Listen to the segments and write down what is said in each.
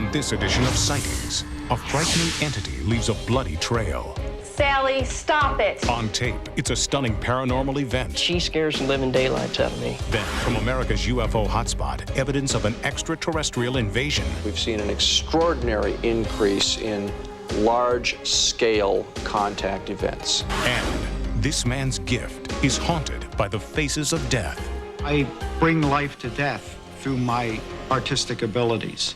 In this edition of Sightings, a frightening entity leaves a bloody trail. Sallie, stop it. On tape, it's a stunning paranormal event. She scares the living daylights out of me. Then, from America's UFO hotspot, evidence of an extraterrestrial invasion. We've seen an extraordinary increase in large-scale contact events. And this man's gift is haunted by the faces of death. I bring life to death through my artistic abilities.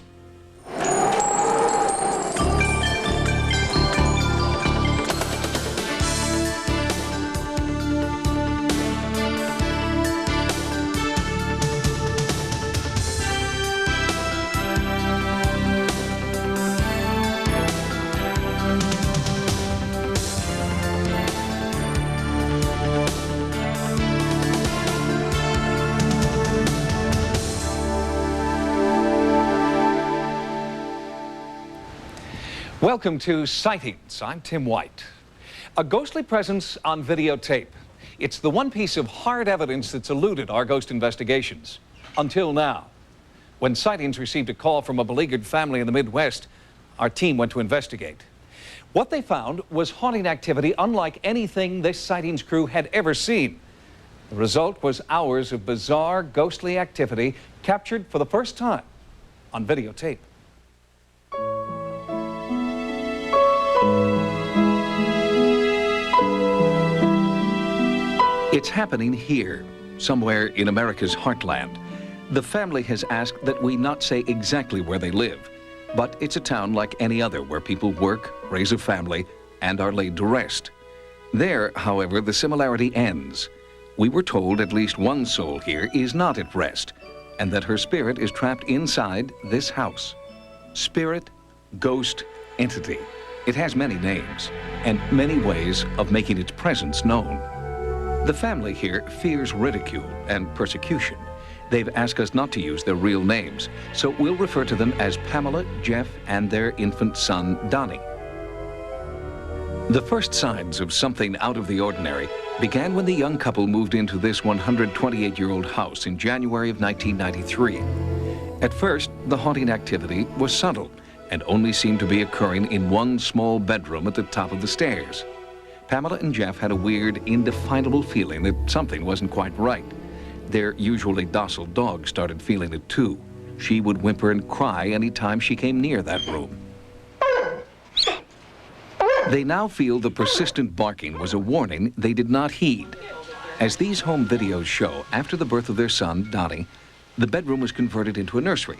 Welcome to Sightings. I'm Tim White. A ghostly presence on videotape. It's the one piece of hard evidence that's eluded our ghost investigations. Until now. When Sightings received a call from a beleaguered family in the Midwest, our team went to investigate. What they found was haunting activity unlike anything this Sightings crew had ever seen. The result was hours of bizarre, ghostly activity captured for the first time on videotape. It's happening here, somewhere in America's heartland. The family has asked that we not say exactly where they live, but it's a town like any other where people work, raise a family, and are laid to rest. There, however, the similarity ends. We were told at least one soul here is not at rest, and that her spirit is trapped inside this house. Spirit, ghost, entity. It has many names, and many ways of making its presence known. The family here fears ridicule and persecution. They've asked us not to use their real names, so we'll refer to them as Pamela, Jeff, and their infant son, Donnie. The first signs of something out of the ordinary began when the young couple moved into this 128-year-old house in January of 1993. At first, the haunting activity was subtle and only seemed to be occurring in one small bedroom at the top of the stairs. Pamela and Jeff had a weird, indefinable feeling that something wasn't quite right. Their usually docile dog started feeling it too. She would whimper and cry any time she came near that room. They now feel the persistent barking was a warning they did not heed. As these home videos show, after the birth of their son, Donnie, the bedroom was converted into a nursery.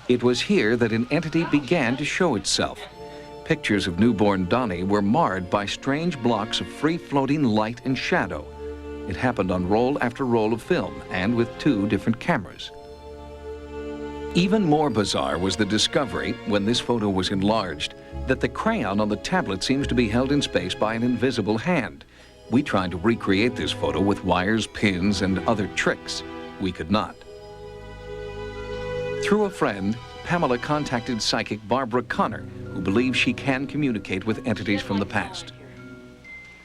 It was here that an entity began to show itself. Pictures of newborn Donnie were marred by strange blocks of free-floating light and shadow. It happened on roll after roll of film and with 2 different cameras. Even more bizarre was the discovery, when this photo was enlarged, that the crayon on the tablet seems to be held in space by an invisible hand. We tried to recreate this photo with wires, pins, and other tricks. We could not. Through a friend, Pamela contacted psychic Barbara Connor, who believes she can communicate with entities from the past.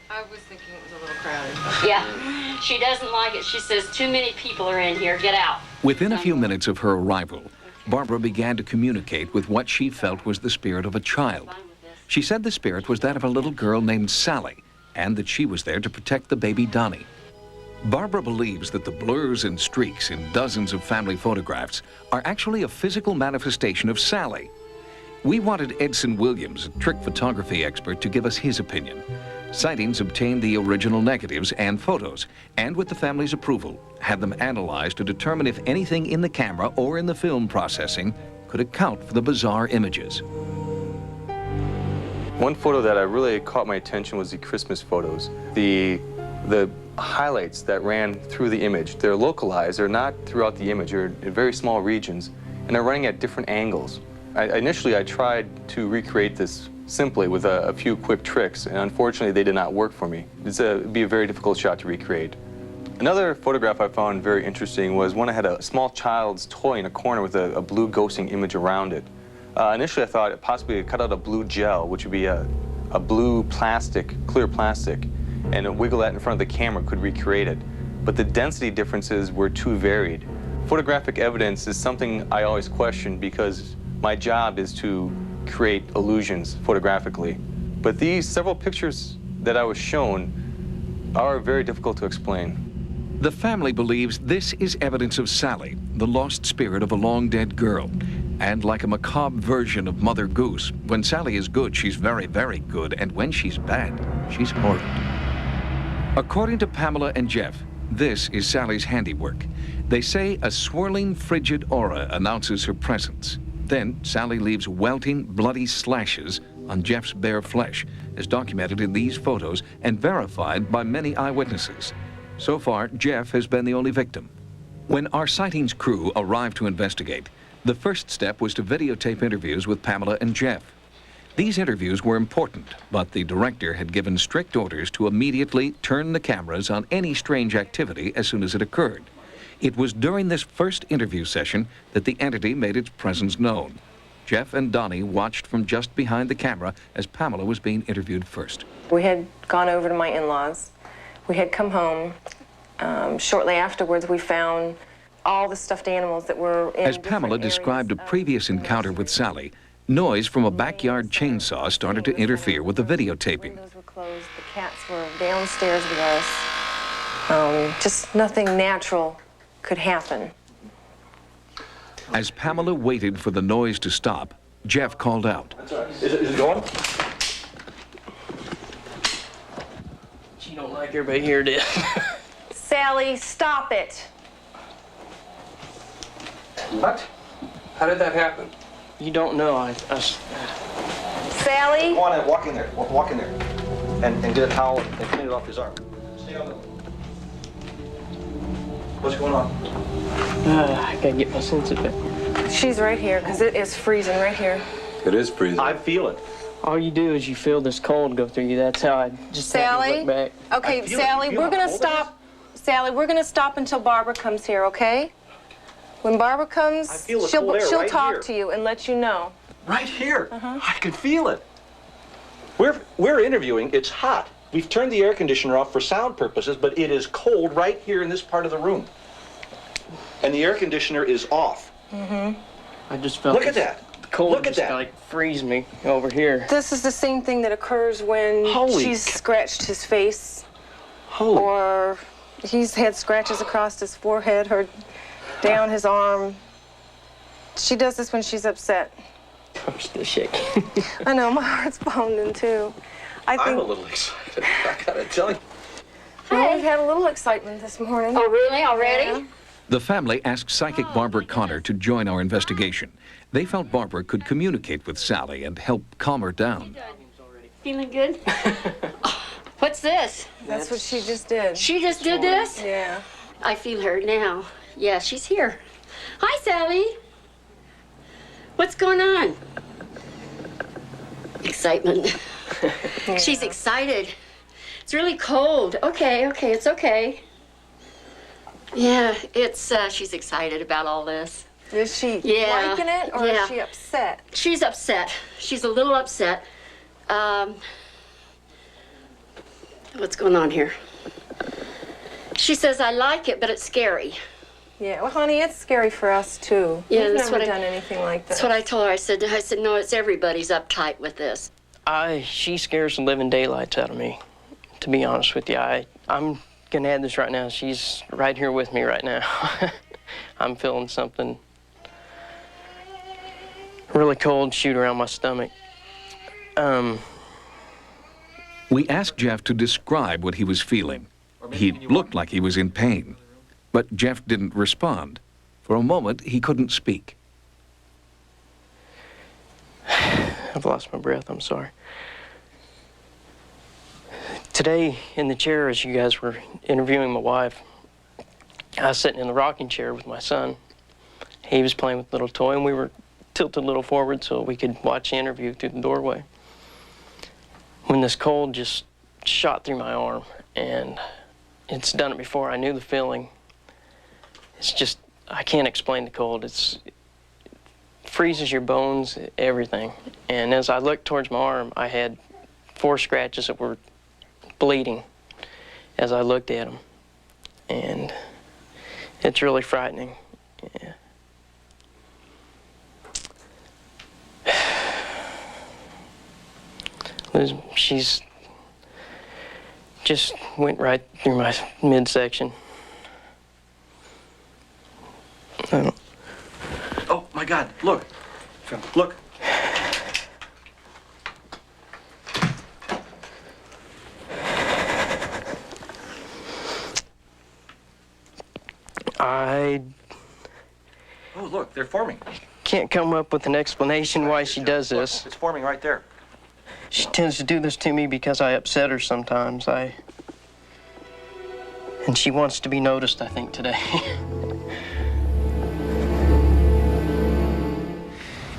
I was thinking it was a little crowded. Yeah, she doesn't like it. She says, too many people are in here, get out. Within a few minutes of her arrival, Barbara began to communicate with what she felt was the spirit of a child. She said the spirit was that of a little girl named Sallie, and that she was there to protect the baby Donnie. Barbara believes that the blurs and streaks in dozens of family photographs are actually a physical manifestation of Sallie. We wanted Edson Williams, a trick photography expert, to give us his opinion. Sightings obtained the original negatives and photos, and with the family's approval, had them analyzed to determine if anything in the camera or in the film processing could account for the bizarre images. One photo that really caught my attention was the Christmas photos. The highlights that ran through the image, they're localized, they're not throughout the image, they're in very small regions, and they're running at different angles. Initially, I tried to recreate this simply with a few quick tricks, and unfortunately, they did not work for me. It'd be a very difficult shot to recreate. Another photograph I found very interesting was one that had a small child's toy in a corner with a blue ghosting image around it. Initially, I thought it possibly cut out a blue gel, which would be a blue plastic, clear plastic, and wiggle that in front of the camera could recreate it. But the density differences were too varied. Photographic evidence is something I always question because My job is to create illusions photographically. But these several pictures that I was shown are very difficult to explain. The family believes this is evidence of Sallie, the lost spirit of a long-dead girl. And like a macabre version of Mother Goose, when Sallie is good, she's very, very good, and when she's bad, she's horrid. According to Pamela and Jeff, this is Sallie's handiwork. They say a swirling, frigid aura announces her presence. Then Sallie leaves welting, bloody slashes on Jeff's bare flesh, as documented in these photos and verified by many eyewitnesses. So far, Jeff has been the only victim. When our Sightings crew arrived to investigate, the first step was to videotape interviews with Pamela and Jeff. These interviews were important, but the director had given strict orders to immediately turn the cameras on any strange activity as soon as it occurred. It was during this first interview session that the entity made its presence known. Jeff and Donnie watched from just behind the camera as Pamela was being interviewed first. We had gone over to my in-laws. We had come home. Shortly afterwards, we found all the stuffed animals that were in As Pamela described a previous encounter with Sallie, noise from a backyard chainsaw started to interfere with the videotaping. Windows were closed. The cats were downstairs with us. Just nothing natural could happen. As Pamela waited for the noise to stop, Jeff called out. Is it going? She don't like everybody here, did. Sallie, stop it. What? How did that happen? You don't know. Sallie? Go on in, walk in there. Walk in there. And get a towel and clean it off his arm. Stay on the... What's going on? I gotta get my sense of it. She's right here, because it is freezing right here. It is freezing. I feel it. All you do is you feel this cold go through you. That's how I just had to Sallie? look back. Okay, Sallie, we're gonna stop. Sallie, we're gonna stop until Barbara comes here, okay? When Barbara comes, feel the cold air she'll right talk here. to you and let you know. Right here. I can feel it. We're interviewing. It's hot. We've turned the air conditioner off for sound purposes, but it is cold right here in this part of the room. And the air conditioner is off. I just felt Look at that. the cold Look at just that. like freeze me over here. This is the same thing that occurs when Holy she's cow. scratched his face, Holy. or he's had scratches across his forehead or down his arm. She does this when she's upset. I'm still shaking. I know, my heart's pounding too. I I'm a think little excited. I gotta tell you. we've had a little excitement this morning. Oh, really? Already? Yeah. The family asked psychic Barbara Connor to join our investigation. They felt Barbara could communicate with Sallie and help calm her down. Feeling good? What's this? That's what she just did. She just did this? Yeah. I feel her now. Yeah, she's here. Hi, Sallie. What's going on? Excitement. She's excited. It's really cold. Okay, it's okay. Yeah, she's excited about all this. Is she Yeah, liking it, or yeah. is she upset? She's upset. She's a little upset. What's going on here? She says, I like it, but it's scary. Yeah, well, honey, it's scary for us, too. Yeah, We've that's never what done anything like this. That's what I told her. I said, no, it's everybody's uptight with this. She scares the living daylights out of me, to be honest with you. I'm gonna add this right now. She's right here with me right now. I'm feeling something really cold shoot around my stomach. We asked Jeff to describe what he was feeling. He looked like he was in pain, but Jeff didn't respond. For a moment, he couldn't speak. I've lost my breath, I'm sorry. Today, in the chair, as you guys were interviewing my wife, I was sitting in the rocking chair with my son. He was playing with a little toy, and we were tilted a little forward so we could watch the interview through the doorway. When this cold just shot through my arm, and it's done it before, I knew the feeling. It's just, I can't explain the cold. It freezes your bones, everything. And as I looked towards my arm, I had 4 scratches that were bleeding as I looked at them. And it's really frightening. Yeah. She's just went right through my midsection. Oh, my God, look. Look. Oh, look, they're forming. Can't come up with an explanation why she does this. It's forming right there. She tends to do this to me because I upset her sometimes. And she wants to be noticed, I think, today.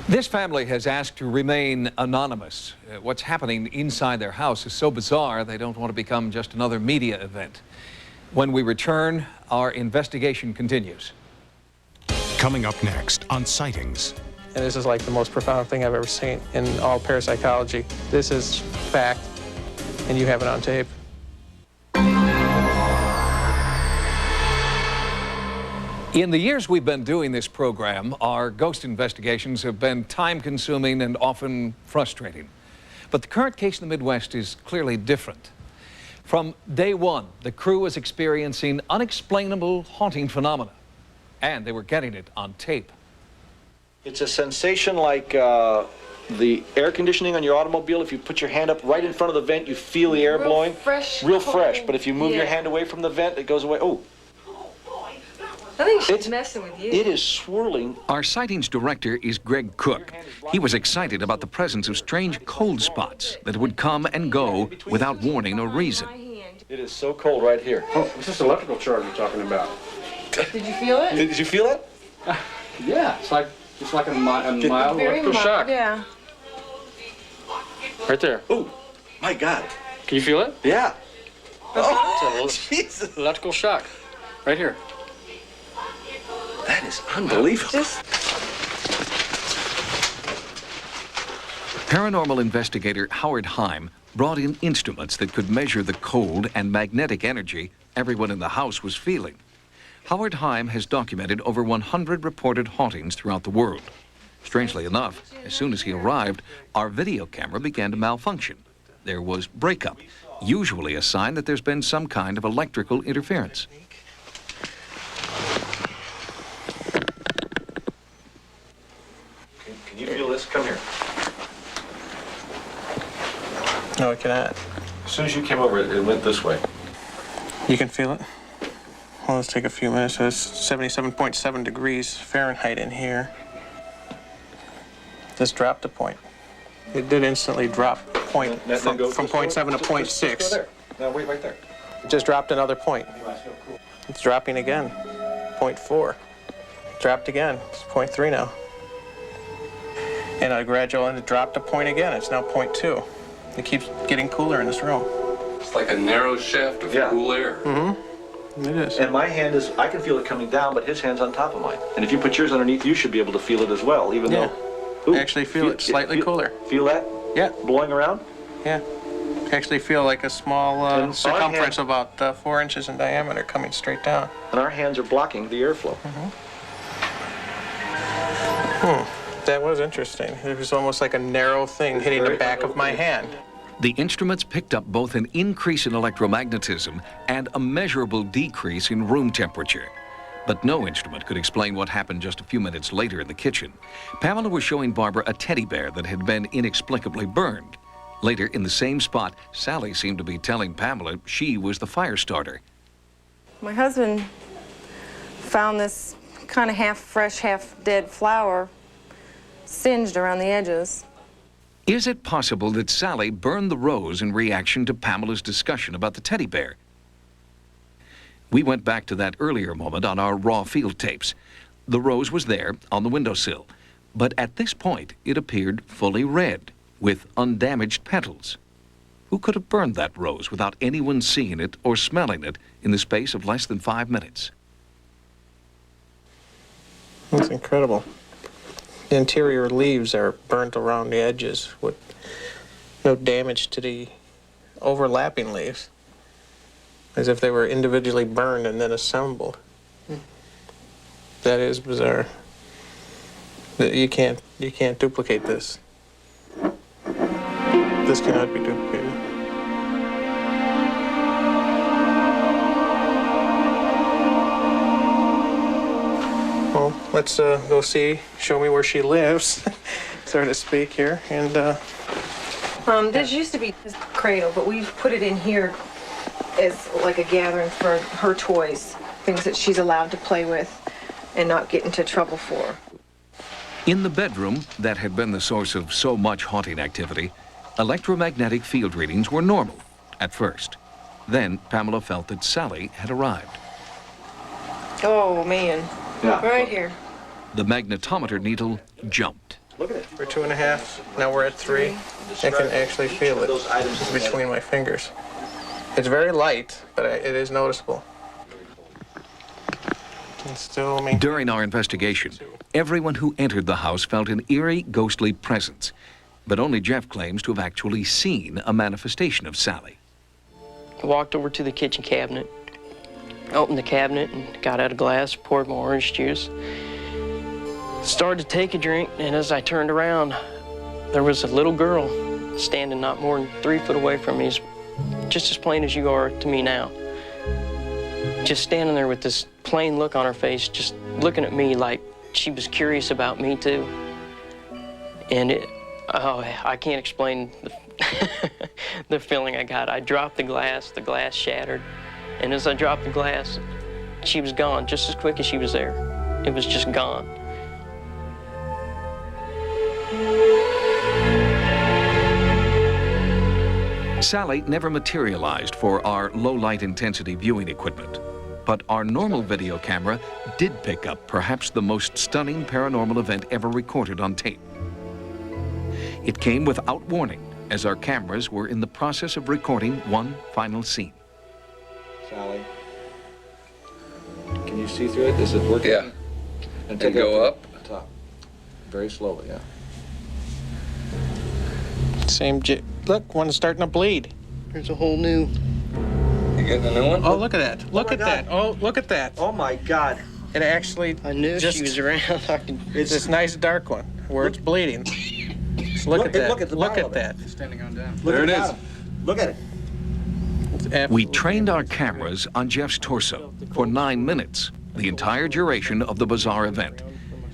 This family has asked to remain anonymous. What's happening inside their house is so bizarre, they don't want to become just another media event. When we return, our investigation continues. Coming up next on Sightings. And this is like the most profound thing I've ever seen in all parapsychology. This is fact, and you have it on tape. In the years we've been doing this program, our ghost investigations have been time-consuming and often frustrating. But the current case in the Midwest is clearly different. From day one, the crew was experiencing unexplainable haunting phenomena, and they were getting it on tape. It's a sensation like the air conditioning on your automobile. If you put your hand up right in front of the vent, you feel the air blowing. Real fresh. But if you move your hand away from the vent, it goes away. Oh. I think she's messing with you. It is swirling. Our Sightings director is Greg Cook. He was excited about the presence of strange cold spots that would come and go without warning or reason. It is so cold right here. Oh, it's just electrical charge we're talking about. Did you feel it? Did you feel it? Yeah, it's like a mild electrical shock. Yeah. Right there. Oh, my God. Can you feel it? Yeah. Oh, Jesus. Electrical shock. Right here. That is unbelievable. Paranormal investigator Howard Heim brought in instruments that could measure the cold and magnetic energy everyone in the house was feeling. Howard Heim has documented over 100 reported hauntings throughout the world. Strangely enough, as soon as he arrived, our video camera began to malfunction. There was breakup, usually a sign that there's been some kind of electrical interference. Can you feel this? Come here. No, I cannot. As soon as you came over, it went this way. You can feel it? Well, let's take a few minutes. So it's 77.7 degrees Fahrenheit in here. This dropped a point. It did instantly drop point from 0.7 to 0.6. Now wait right there. It just dropped another point. It's dropping again. 0.4. Dropped again. It's 0.3 now. And and it dropped a point again. It's now 0.2. It keeps getting cooler in this room. It's like a narrow shaft of cool air. Mm-hmm. It is. And my hand is, I can feel it coming down, but his hand's on top of mine. And if you put yours underneath, you should be able to feel it as well, even though... I actually feel it slightly cooler. Feel that? Yeah. Blowing around? Yeah. I actually feel like a small circumference about 4 inches in diameter coming straight down. And our hands are blocking the airflow. That was interesting. It was almost like a narrow thing hitting the back of my hand. The instruments picked up both an increase in electromagnetism and a measurable decrease in room temperature. But no instrument could explain what happened just a few minutes later in the kitchen. Pamela was showing Barbara a teddy bear that had been inexplicably burned. Later, in the same spot, Sallie seemed to be telling Pamela she was the fire starter. My husband found this kind of half fresh, half dead flower singed around the edges. Is it possible that Sallie burned the rose in reaction to Pamela's discussion about the teddy bear? We went back to that earlier moment on our raw field tapes. The rose was there on the windowsill, but at this point it appeared fully red with undamaged petals. Who could have burned that rose without anyone seeing it or smelling it in the space of less than 5 minutes? That's incredible. The interior leaves are burnt around the edges with no damage to the overlapping leaves, as if they were individually burned and then assembled. That is bizarre. You can't duplicate this. This cannot be duplicated. Well, let's go see, show me where she lives, so to speak here, and This used to be his cradle, but we've put it in here as like a gathering for her toys, things that she's allowed to play with and not get into trouble for. In the bedroom that had been the source of so much haunting activity, electromagnetic field readings were normal at first. Then Pamela felt that Sallie had arrived. Oh, man. Yeah. Right here. The magnetometer needle jumped. look at it. We're 2.5, now we're at 3. I can actually feel it between my fingers. It's very light, but it is noticeable. And still During our investigation, everyone who entered the house felt an eerie, ghostly presence. But only Jeff claims to have actually seen a manifestation of Sallie. I walked over to the kitchen cabinet, opened the cabinet and got out a glass, poured my orange juice. Started to take a drink, and as I turned around, there was a little girl standing not more than 3 foot away from me, just as plain as you are to me now. Just standing there with this plain look on her face, just looking at me like she was curious about me too. And I can't explain the feeling I got. I dropped the glass shattered, and as I dropped the glass, she was gone just as quick as she was there. It was just gone. Sallie never materialized for our low-light intensity viewing equipment, but our normal video camera did pick up perhaps the most stunning paranormal event ever recorded on tape. It came without warning, as our cameras were in the process of recording one final scene. Sallie, can you see through it? Is it working? Yeah. And go up? Top. Very slowly, yeah. Same look, one's starting to bleed. There's a whole new... You getting a new one? Oh, look at that. Look at that. Oh, look at that. Oh, my God. It actually I knew just, she was around. It's this nice dark one where it's bleeding. Just look at that. Look at that. Standing on down. There it is. Look at it. We trained our cameras on Jeff's torso for 9 minutes, the entire duration of the bizarre event.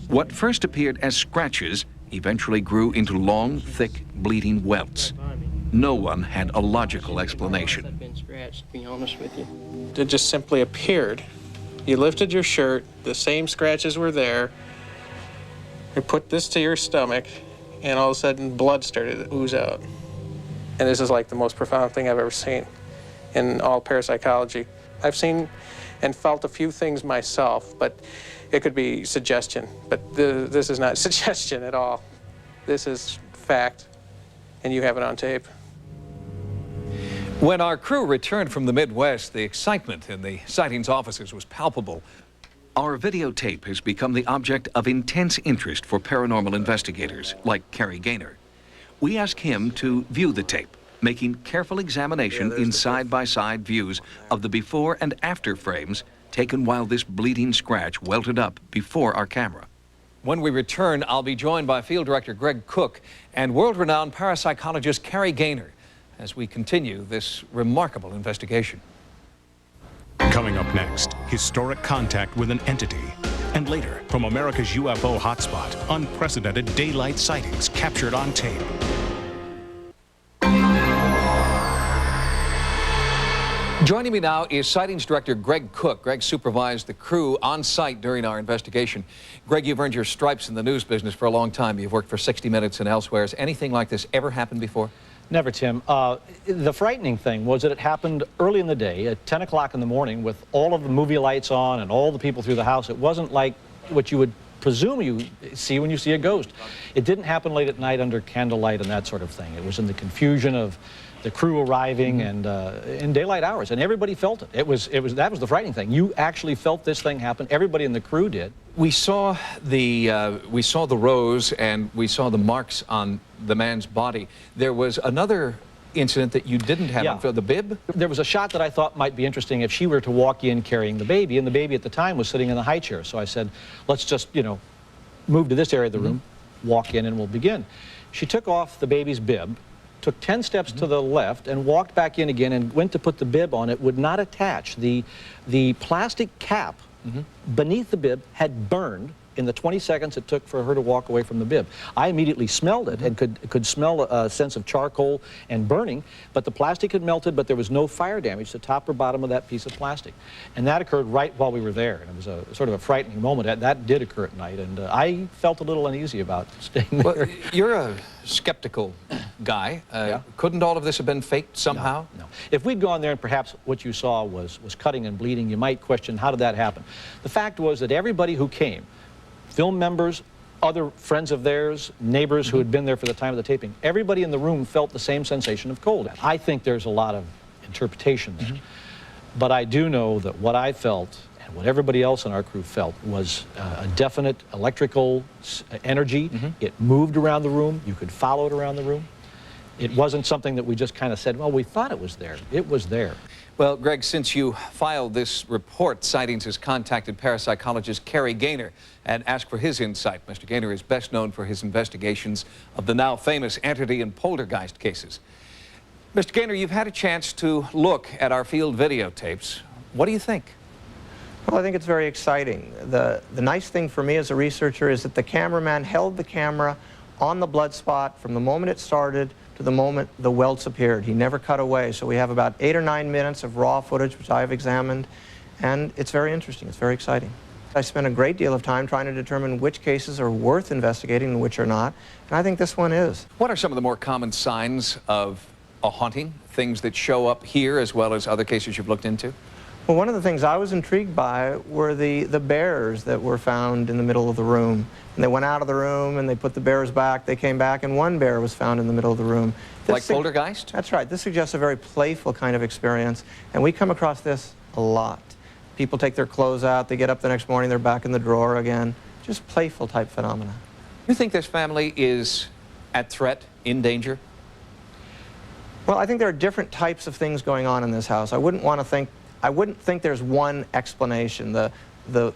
What first appeared as scratches eventually grew into long, thick, bleeding welts. No one had a logical explanation. I've been scratched, to be honest with you. It just simply appeared. You lifted your shirt, the same scratches were there. You put this to your stomach, and all of a sudden blood started to ooze out. And this is like the most profound thing I've ever seen in all parapsychology. I've seen and felt a few things myself, but it could be suggestion. But this is not suggestion at all. This is fact, and you have it on tape. When our crew returned from the Midwest, the excitement in the Sightings offices was palpable. Our videotape has become the object of intense interest for paranormal investigators like Kerry Gaynor. We ask him to view the tape, making careful examination in side-by-side views of the before and after frames taken while this bleeding scratch welted up before our camera. When we return, I'll be joined by Field Director Greg Cook and world-renowned parapsychologist Kerry Gaynor as we continue this remarkable investigation. Coming up next, historic contact with an entity. And later, from America's UFO hotspot, unprecedented daylight sightings captured on tape. Joining me now is Sightings Director Greg Cook. Greg supervised the crew on site during our investigation. Greg, you've earned your stripes in the news business for a long time. You've worked for 60 Minutes and elsewhere. Has anything like this ever happened before? Never, Tim. The frightening thing was that it happened early in the day at 10 o'clock in the morning with all of the movie lights on and all the people through the house. It wasn't like what you would presume you see when you see a ghost. It didn't happen late at night under candlelight and that sort of thing. It was in the confusion of the crew arriving and in daylight hours, and everybody felt it. That was the frightening thing. You actually felt this thing happen. Everybody in the crew did. We saw the rose and we saw the marks on the man's body. There was another incident that you didn't have, the bib? There was a shot that I thought might be interesting if she were to walk in carrying the baby, and the baby at the time was sitting in the high chair. So I said, let's just, move to this area of the room, walk in, and we'll begin. She took off the baby's bib, took 10 steps to the left and walked back in again and went to put the bib on, it would not attach. The plastic cap beneath the bib had burned in the 20 seconds it took for her to walk away from the bib. I immediately smelled it and could smell a sense of charcoal and burning, but the plastic had melted, but there was no fire damage to top or bottom of that piece of plastic. And that occurred right while we were there, and it was a sort of a frightening moment. That did occur at night, and I felt a little uneasy about staying there. Well, you're a skeptical guy. Couldn't all of this have been faked somehow? No. If we'd gone there and perhaps what you saw was cutting and bleeding, you might question, how did that happen? The fact was that everybody who came, film members, other friends of theirs, neighbors who had been there for the time of the taping, everybody in the room felt the same sensation of cold. I think there's a lot of interpretation there. But I do know that what I felt and what everybody else in our crew felt was a definite electrical energy. It moved around the room. You could follow it around the room. It wasn't something that we just kind of said, well, we thought it was there. It was there. Well, Greg, since you filed this report, Sightings has contacted parapsychologist Kerry Gaynor and asked for his insight. Mr. Gaynor is best known for his investigations of the now famous entity and poltergeist cases. Mr. Gaynor, you've had a chance to look at our field videotapes. What do you think? Well, I think it's very exciting. The nice thing for me as a researcher is that the cameraman held the camera on the blood spot from the moment it started to the moment the welts appeared. He never cut away. So we have about 8 or 9 minutes of raw footage, which I've examined, and it's very interesting. It's very exciting. I spent a great deal of time trying to determine which cases are worth investigating and which are not, and I think this one is. What are some of the more common signs of a haunting, things that show up here as well as other cases you've looked into? Well, one of the things I was intrigued by were the bears that were found in the middle of the room. And they went out of the room and they put the bears back. They came back and one bear was found in the middle of the room. Like poltergeist? That's right. This suggests a very playful kind of experience. And we come across this a lot. People take their clothes out, they get up the next morning, they're back in the drawer again. Just playful type phenomena. You think this family is at threat, in danger? Well, I think there are different types of things going on in this house. I wouldn't think there's one explanation. The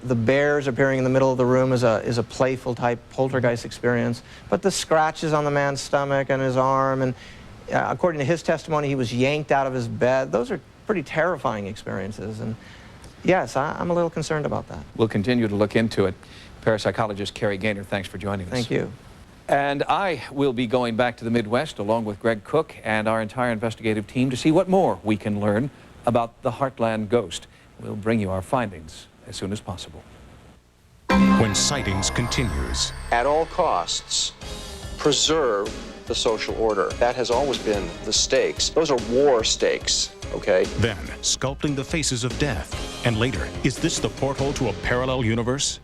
bears appearing in the middle of the room is a playful type poltergeist experience. But the scratches on the man's stomach and his arm, and according to his testimony, he was yanked out of his bed. Those are pretty terrifying experiences. And yes, I'm a little concerned about that. We'll continue to look into it. Parapsychologist Kerry Gaynor, thanks for joining us. Thank you. And I will be going back to the Midwest along with Greg Cook and our entire investigative team to see what more we can learn about the Heartland Ghost. We'll bring you our findings as soon as possible. When Sightings continues. At all costs, preserve the social order. That has always been the stakes. Those are war stakes, okay? Then, sculpting the faces of death. And later, is this the porthole to a parallel universe?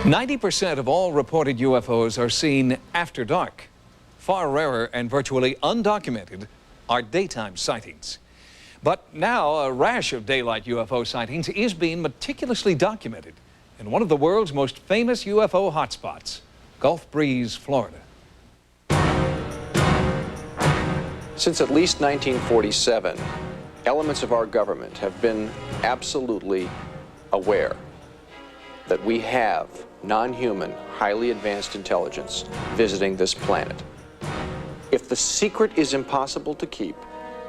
90% of all reported UFOs are seen after dark. Far rarer and virtually undocumented are daytime sightings. But now a rash of daylight UFO sightings is being meticulously documented in one of the world's most famous UFO hotspots, Gulf Breeze, Florida. Since at least 1947, elements of our government have been absolutely aware that we have non-human, highly advanced intelligence visiting this planet. If the secret is impossible to keep,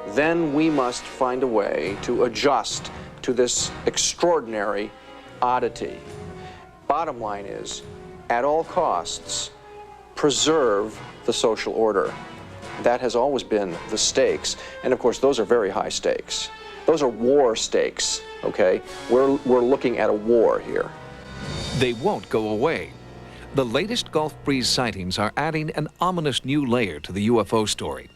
then we must find a way to adjust to this extraordinary oddity. Bottom line is, at all costs, preserve the social order. That has always been the stakes, and of course those are very high stakes. Those are war stakes, okay? We're looking at a war here. They won't go away. The latest Gulf Breeze sightings are adding an ominous new layer to the UFO story.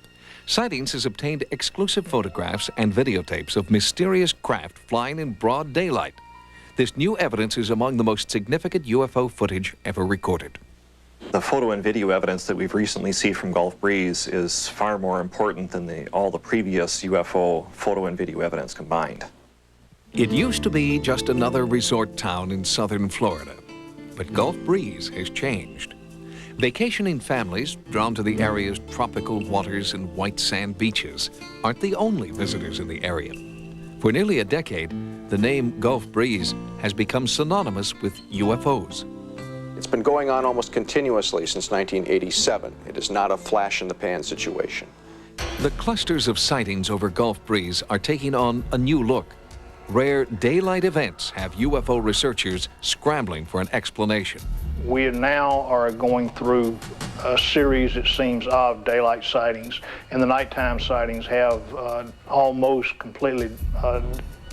Sightings has obtained exclusive photographs and videotapes of mysterious craft flying in broad daylight. This new evidence is among the most significant UFO footage ever recorded. The photo and video evidence that we've recently seen from Gulf Breeze is far more important than all the previous UFO photo and video evidence combined. It used to be just another resort town in southern Florida, but Gulf Breeze has changed. Vacationing families drawn to the area's tropical waters and white sand beaches aren't the only visitors in the area. For nearly a decade, the name Gulf Breeze has become synonymous with UFOs. It's been going on almost continuously since 1987. It is not a flash-in-the-pan situation. The clusters of sightings over Gulf Breeze are taking on a new look. Rare daylight events have UFO researchers scrambling for an explanation. We now are going through a series, it seems, of daylight sightings, and the nighttime sightings have almost completely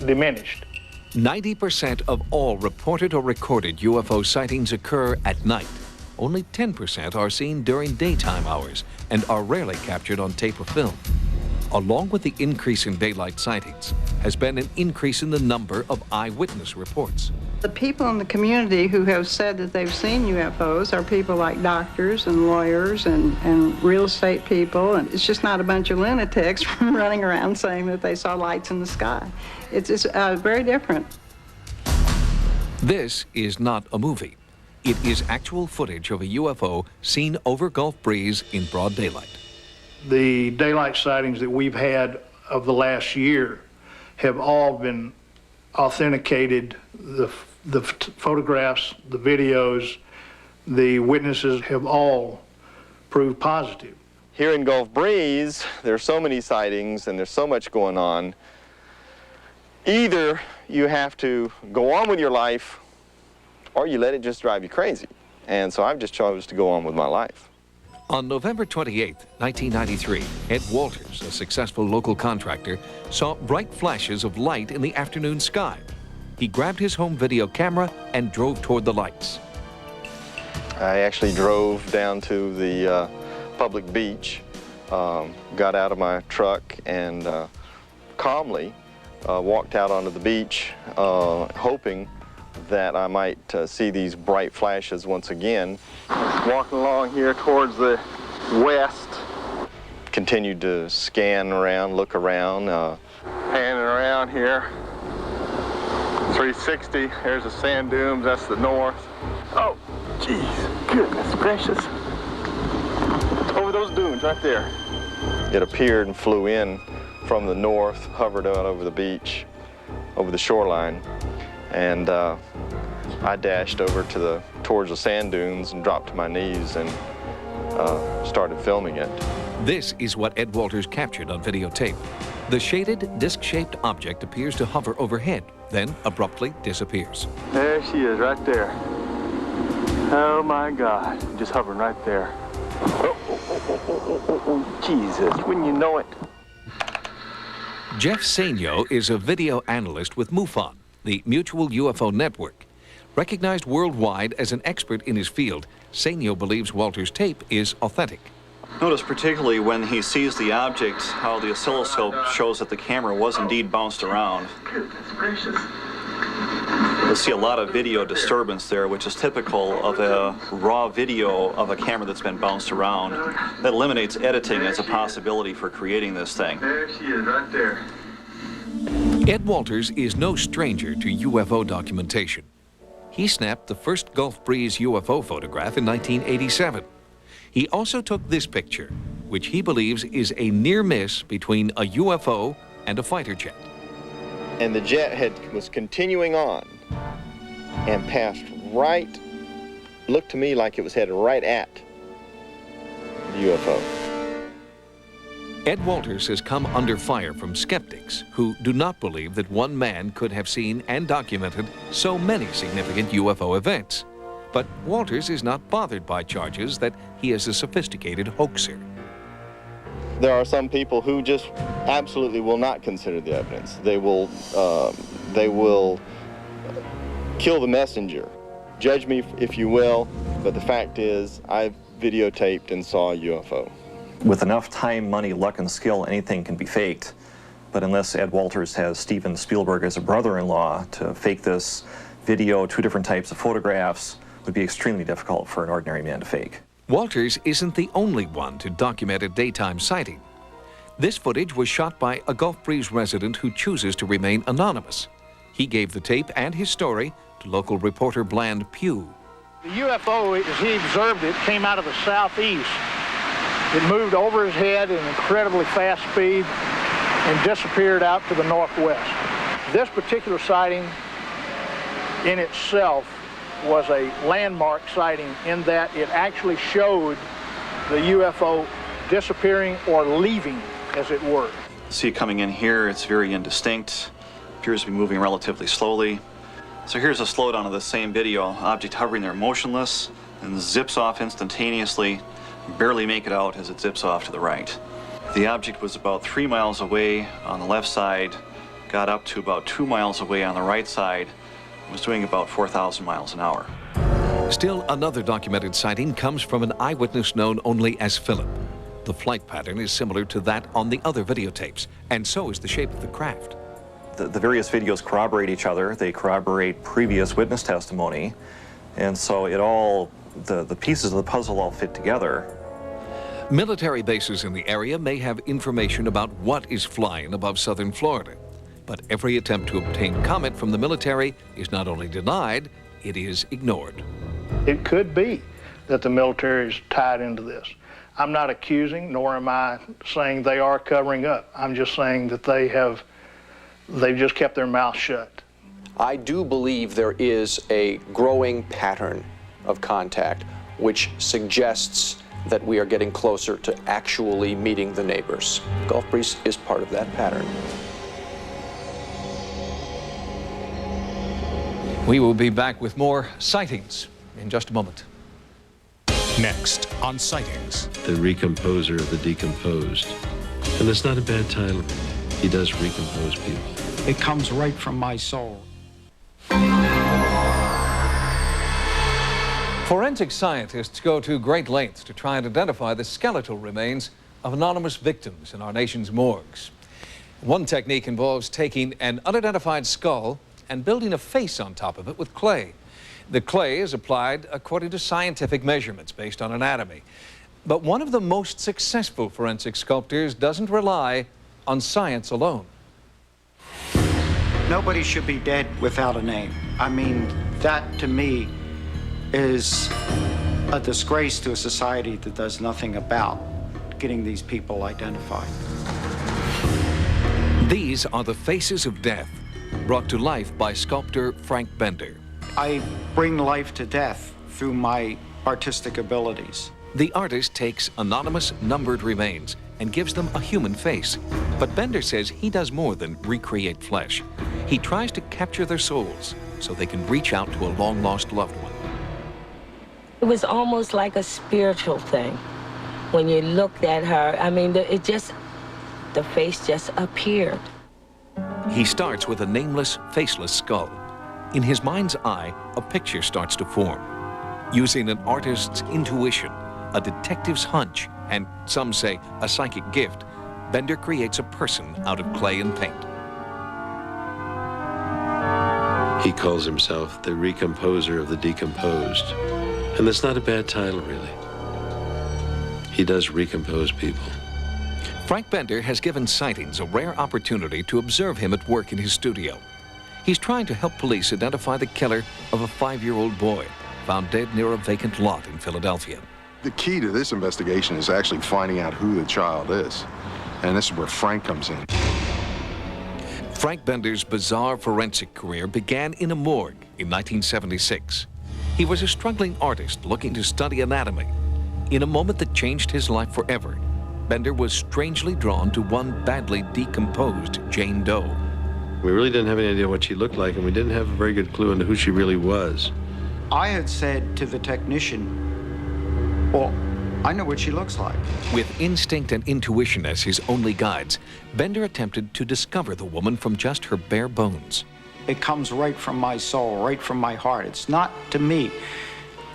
diminished. 90% of all reported or recorded UFO sightings occur at night. Only 10% are seen during daytime hours and are rarely captured on tape or film. Along with the increase in daylight sightings has been an increase in the number of eyewitness reports. The people in the community who have said that they've seen UFOs are people like doctors and lawyers and real estate people, and it's just not a bunch of lunatics running around saying that they saw lights in the sky. It's very different. This is not a movie. It is actual footage of a UFO seen over Gulf Breeze in broad daylight. The daylight sightings that we've had of the last year have all been authenticated. The photographs, the videos, the witnesses have all proved positive. Here in Gulf Breeze, there's so many sightings and there's so much going on. Either you have to go on with your life or you let it just drive you crazy. And so I've just chose to go on with my life. On November 28, 1993, Ed Walters, a successful local contractor, saw bright flashes of light in the afternoon sky. He grabbed his home video camera and drove toward the lights. I actually drove down to the public beach, got out of my truck and calmly walked out onto the beach, hoping that I might see these bright flashes once again. Walking along here towards the west. Continued to scan around, look around, panning around here. 360, there's the sand dunes, that's the north. Oh, jeez, goodness gracious. Over those dunes right there. It appeared and flew in from the north, hovered out over the beach, over the shoreline, and I dashed over to towards the sand dunes and dropped to my knees and started filming it. This is what Ed Walters captured on videotape. The shaded, disc-shaped object appears to hover overhead, then abruptly disappears. There she is, right there. Oh my God, just hovering right there. Oh, Jesus, wouldn't you know it? Jeff Sainio is a video analyst with MUFON, the Mutual UFO Network. Recognized worldwide as an expert in his field, Sainio believes Walters' tape is authentic. Notice particularly when he sees the object, how the oscilloscope shows that the camera was indeed bounced around. Goodness gracious. You'll see a lot of video disturbance there, which is typical of a raw video of a camera that's been bounced around. That eliminates editing as a possibility for creating this thing. There she is, right there. Ed Walters is no stranger to UFO documentation. He snapped the first Gulf Breeze UFO photograph in 1987. He also took this picture, which he believes is a near miss between a UFO and a fighter jet. And the jet was continuing on and passed right, looked to me like it was headed right at the UFO. Ed Walters has come under fire from skeptics who do not believe that one man could have seen and documented so many significant UFO events. But Walters is not bothered by charges that he is a sophisticated hoaxer. There are some people who just absolutely will not consider the evidence. They will kill the messenger. Judge me if you will, but the fact is I videotaped and saw a UFO. With enough time, money, luck, and skill, anything can be faked. But unless Ed Walters has Steven Spielberg as a brother-in-law to fake this video, 2 different types of photographs, would be extremely difficult for an ordinary man to fake. Walters isn't the only one to document a daytime sighting. This footage was shot by a Gulf Breeze resident who chooses to remain anonymous. He gave the tape and his story to local reporter Bland Pugh. The UFO, as he observed it, came out of the southeast. It moved over his head at an incredibly fast speed and disappeared out to the northwest. This particular sighting in itself was a landmark sighting in that it actually showed the UFO disappearing or leaving, as it were. See it coming in here, it's very indistinct, appears to be moving relatively slowly. So here's a slowdown of the same video, object hovering there motionless, and zips off instantaneously, barely make it out as it zips off to the right. The object was about 3 miles away on the left side, got up to about 2 miles away on the right side, was doing about 4,000 miles an hour. Still another documented sighting comes from an eyewitness known only as Philip. The flight pattern is similar to that on the other videotapes, and so is the shape of the craft. The various videos corroborate each other. They corroborate previous witness testimony. And so it all, the pieces of the puzzle all fit together. Military bases in the area may have information about what is flying above southern Florida. But every attempt to obtain comment from the military is not only denied, it is ignored. It could be that the military is tied into this. I'm not accusing, nor am I saying they are covering up. I'm just saying that they've just kept their mouth shut. I do believe there is a growing pattern of contact which suggests that we are getting closer to actually meeting the neighbors. Gulf Breeze is part of that pattern. We will be back with more sightings in just a moment. Next on Sightings. The recomposer of the decomposed. And that's not a bad title. He does recompose people. It comes right from my soul. Forensic scientists go to great lengths to try and identify the skeletal remains of anonymous victims in our nation's morgues. One technique involves taking an unidentified skull and building a face on top of it with clay. The clay is applied according to scientific measurements based on anatomy. But one of the most successful forensic sculptors doesn't rely on science alone. Nobody should be dead without a name. I mean, that to me is a disgrace to a society that does nothing about getting these people identified. These are the faces of death, brought to life by sculptor Frank Bender. I bring life to death through my artistic abilities. The artist takes anonymous, numbered remains and gives them a human face. But Bender says he does more than recreate flesh. He tries to capture their souls so they can reach out to a long-lost loved one. It was almost like a spiritual thing. When you looked at her, I mean, the face just appeared. He starts with a nameless, faceless skull. In his mind's eye, a picture starts to form. Using an artist's intuition, a detective's hunch, and some say a psychic gift, Bender creates a person out of clay and paint. He calls himself the recomposer of the decomposed. And that's not a bad title, really. He does recompose people. Frank Bender has given Sightings a rare opportunity to observe him at work in his studio. He's trying to help police identify the killer of a 5-year-old boy found dead near a vacant lot in Philadelphia. The key to this investigation is actually finding out who the child is. And this is where Frank comes in. Frank Bender's bizarre forensic career began in a morgue in 1976. He was a struggling artist looking to study anatomy. In a moment that changed his life forever, Bender was strangely drawn to one badly decomposed Jane Doe. We really didn't have any idea what she looked like, and we didn't have a very good clue into who she really was. I had said to the technician, well, I know what she looks like. With instinct and intuition as his only guides, Bender attempted to discover the woman from just her bare bones. It comes right from my soul, right from my heart. It's not, to me,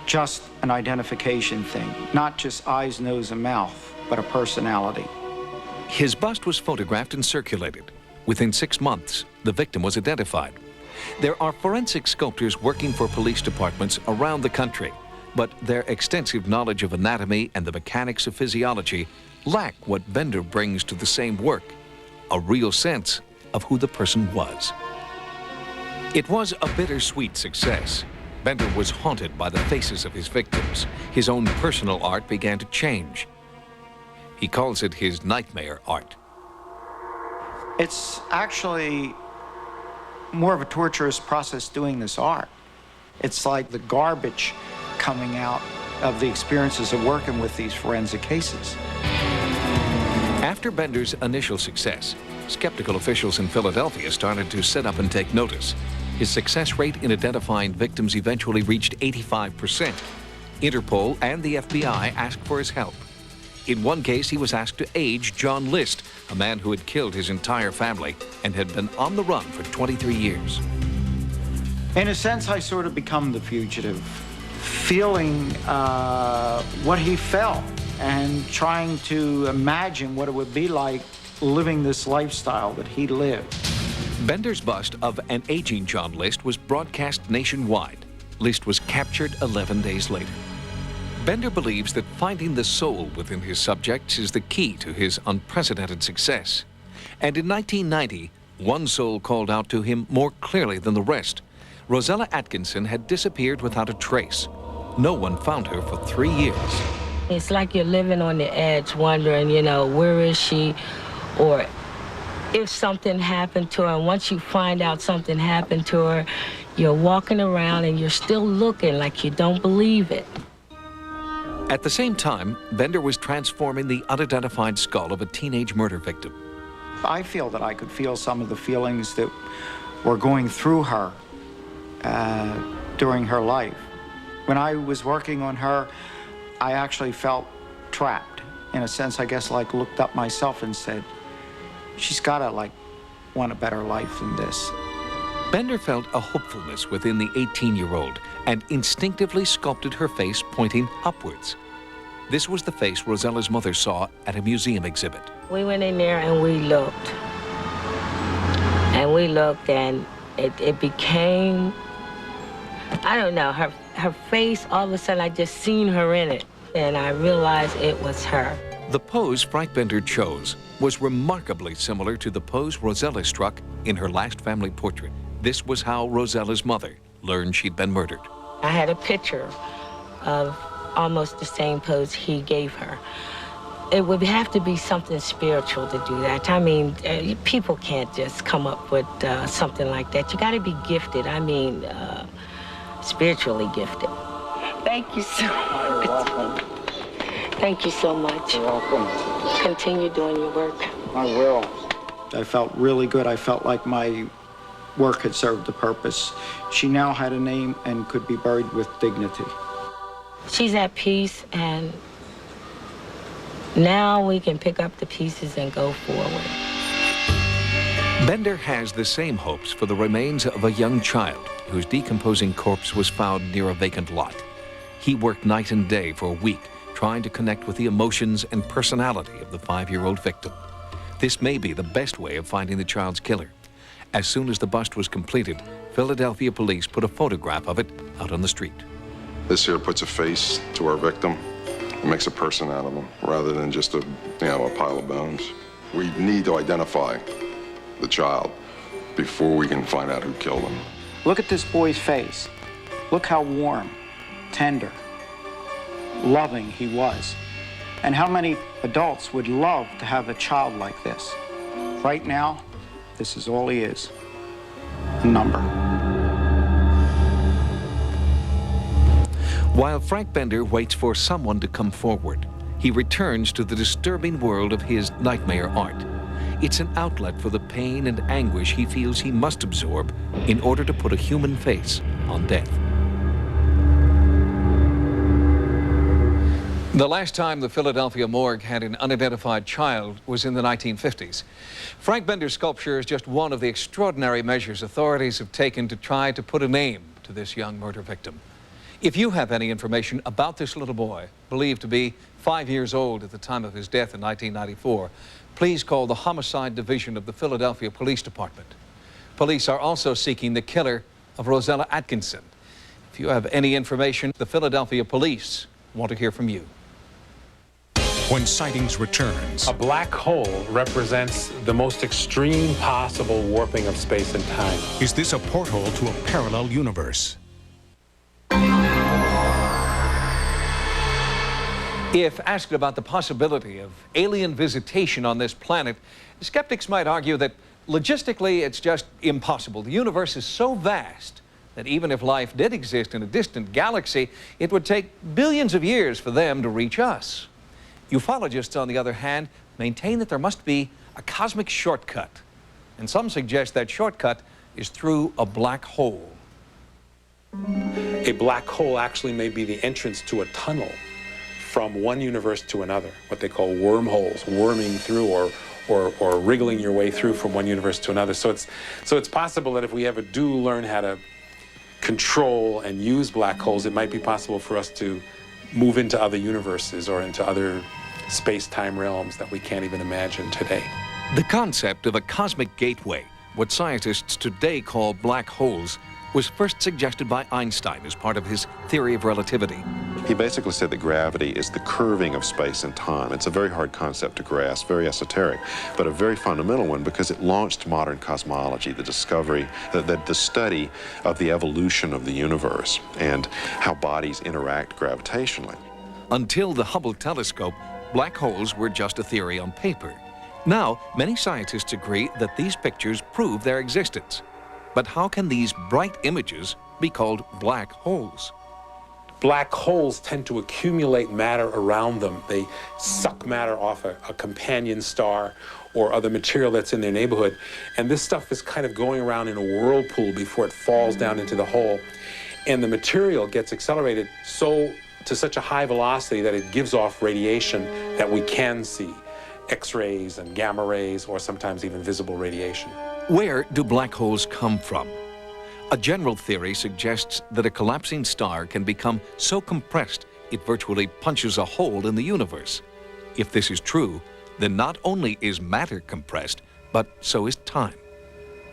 just an identification thing. Not just eyes, nose, and mouth, but a personality. His bust was photographed and circulated. Within 6 months, the victim was identified. There are forensic sculptors working for police departments around the country, but their extensive knowledge of anatomy and the mechanics of physiology lack what Bender brings to the same work, a real sense of who the person was. It was a bittersweet success. Bender was haunted by the faces of his victims. His own personal art began to change. He calls it his nightmare art. It's actually more of a torturous process doing this art. It's like the garbage coming out of the experiences of working with these forensic cases. After Bender's initial success, skeptical officials in Philadelphia started to sit up and take notice. His success rate in identifying victims eventually reached 85%. Interpol and the FBI asked for his help. In one case, he was asked to age John List, a man who had killed his entire family and had been on the run for 23 years. In a sense, I sort of become the fugitive, feeling what he felt and trying to imagine what it would be like living this lifestyle that he lived. Bender's bust of an aging John List was broadcast nationwide. List was captured 11 days later. Bender believes that finding the soul within his subjects is the key to his unprecedented success. And in 1990, one soul called out to him more clearly than the rest. Rosella Atkinson had disappeared without a trace. No one found her for 3 years. It's like you're living on the edge, wondering, you know, where is she? Or if something happened to her, and once you find out something happened to her, you're walking around and you're still looking like you don't believe it. At the same time, Bender was transforming the unidentified skull of a teenage murder victim. I feel that I could feel some of the feelings that were going through her during her life. When I was working on her, I actually felt trapped. In a sense, I guess, like looked up myself and said, she's gotta like want a better life than this. Bender felt a hopefulness within the 18-year-old and instinctively sculpted her face pointing upwards. This was the face Rosella's mother saw at a museum exhibit. We went in there and we looked. And we looked and it became, I don't know, her face, all of a sudden I just seen her in it. And I realized it was her. The pose Frank Bender chose was remarkably similar to the pose Rosella struck in her last family portrait. This was how Rosella's mother learned she'd been murdered. I had a picture of almost the same pose he gave her. It would have to be something spiritual to do that. I mean, people can't just come up with something like that. You gotta be gifted. I mean, spiritually gifted. Thank you so much. You're welcome. Thank you so much. You're welcome. Continue doing your work. I will. I felt really good. I felt like my work had served a purpose. She now had a name and could be buried with dignity. She's at peace, and now we can pick up the pieces and go forward. Bender has the same hopes for the remains of a young child whose decomposing corpse was found near a vacant lot. He worked night and day for a week, trying to connect with the emotions and personality of the 5-year-old victim. This may be the best way of finding the child's killer. As soon as the bust was completed, Philadelphia police put a photograph of it out on the street. This here puts a face to our victim. It makes a person out of him rather than just a pile of bones. We need to identify the child before we can find out who killed him. Look at this boy's face. Look how warm, tender, loving he was. And how many adults would love to have a child like this? Right now, this is all he is, a number. While Frank Bender waits for someone to come forward, he returns to the disturbing world of his nightmare art. It's an outlet for the pain and anguish he feels he must absorb in order to put a human face on death. The last time the Philadelphia morgue had an unidentified child was in the 1950s. Frank Bender's sculpture is just one of the extraordinary measures authorities have taken to try to put a name to this young murder victim. If you have any information about this little boy, believed to be 5 years old at the time of his death in 1994, please call the Homicide Division of the Philadelphia Police Department. Police are also seeking the killer of Rosella Atkinson. If you have any information, the Philadelphia Police want to hear from you. When Sightings returns. A black hole represents the most extreme possible warping of space and time. Is this a porthole to a parallel universe? If asked about the possibility of alien visitation on this planet, skeptics might argue that logistically it's just impossible. The universe is so vast that even if life did exist in a distant galaxy, it would take billions of years for them to reach us. Ufologists, on the other hand, maintain that there must be a cosmic shortcut. And some suggest that shortcut is through a black hole. A black hole actually may be the entrance to a tunnel from one universe to another, what they call wormholes, worming through or wriggling your way through from one universe to another. So it's possible that if we ever do learn how to control and use black holes, it might be possible for us to move into other universes or into other space-time realms that we can't even imagine today. The concept of a cosmic gateway, what scientists today call black holes, was first suggested by Einstein as part of his theory of relativity. He basically said that gravity is the curving of space and time. It's a very hard concept to grasp, very esoteric, but a very fundamental one because it launched modern cosmology, the discovery, the study of the evolution of the universe and how bodies interact gravitationally. Until the Hubble telescope, black holes were just a theory on paper. Now, many scientists agree that these pictures prove their existence. But how can these bright images be called black holes? Black holes tend to accumulate matter around them. They suck matter off a companion star or other material that's in their neighborhood. And this stuff is kind of going around in a whirlpool before it falls down into the hole. And the material gets accelerated to such a high velocity that it gives off radiation that we can see. X-rays and gamma rays, or sometimes even visible radiation. Where do black holes come from? A general theory suggests that a collapsing star can become so compressed it virtually punches a hole in the universe. If this is true, then not only is matter compressed, but so is time.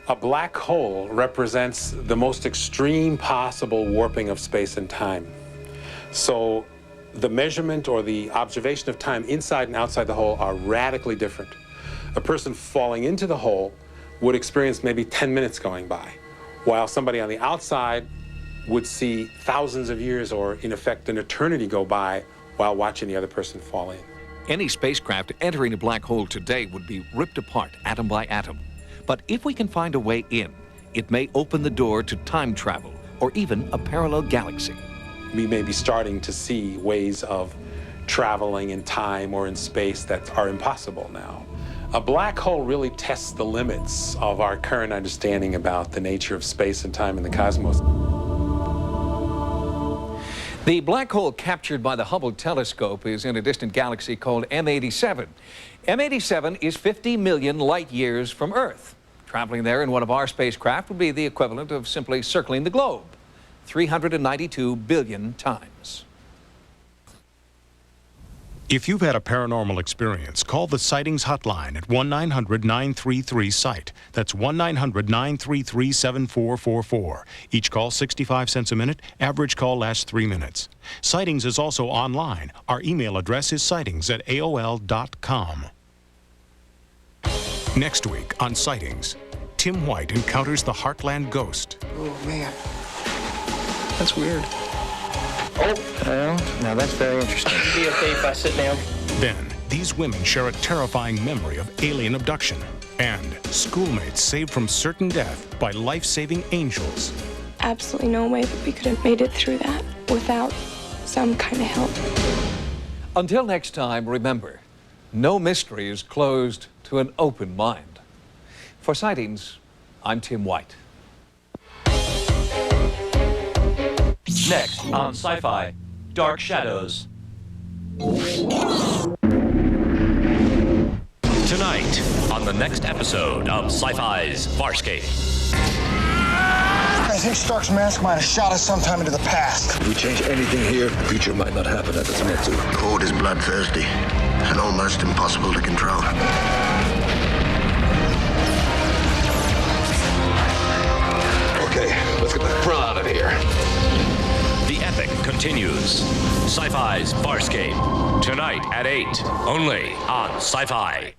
A black hole represents the most extreme possible warping of space and time. So the measurement or the observation of time inside and outside the hole are radically different. A person falling into the hole would experience maybe 10 minutes going by, while somebody on the outside would see thousands of years or, in effect, an eternity go by while watching the other person fall in. Any spacecraft entering a black hole today would be ripped apart atom by atom. But if we can find a way in, it may open the door to time travel or even a parallel galaxy. We may be starting to see ways of traveling in time or in space that are impossible now. A black hole really tests the limits of our current understanding about the nature of space and time in the cosmos. The black hole captured by the Hubble telescope is in a distant galaxy called M87. M87 is 50 million light years from Earth. Traveling there in one of our spacecraft would be the equivalent of simply circling the globe 392 billion times. If you've had a paranormal experience, call the Sightings hotline at 1-900-933-SIGHT. That's 1-900-933-7444. Each call 65 cents a minute. Average call lasts 3 minutes. Sightings is also online. Our email address is sightings@aol.com. Next week on Sightings, Tim White encounters the Heartland Ghost. Oh, man. That's weird. Oh, well, now that's very interesting. Would it be okay if I sit down? Then, these women share a terrifying memory of alien abduction and schoolmates saved from certain death by life-saving angels. Absolutely no way that we could have made it through that without some kind of help. Until next time, remember, no mystery is closed to an open mind. For Sightings, I'm Tim White. Next on Sci-Fi, Dark Shadows. Tonight, on the next episode of Sci-Fi's Farscape. I think Stark's mask might have shot us sometime into the past. If we change anything here, the future might not happen as it's meant to. Code is bloodthirsty and almost impossible to control. Okay, let's get the hell out of here. The epic continues. Sci-Fi's Farscape. Tonight at 8, only on Sci-Fi.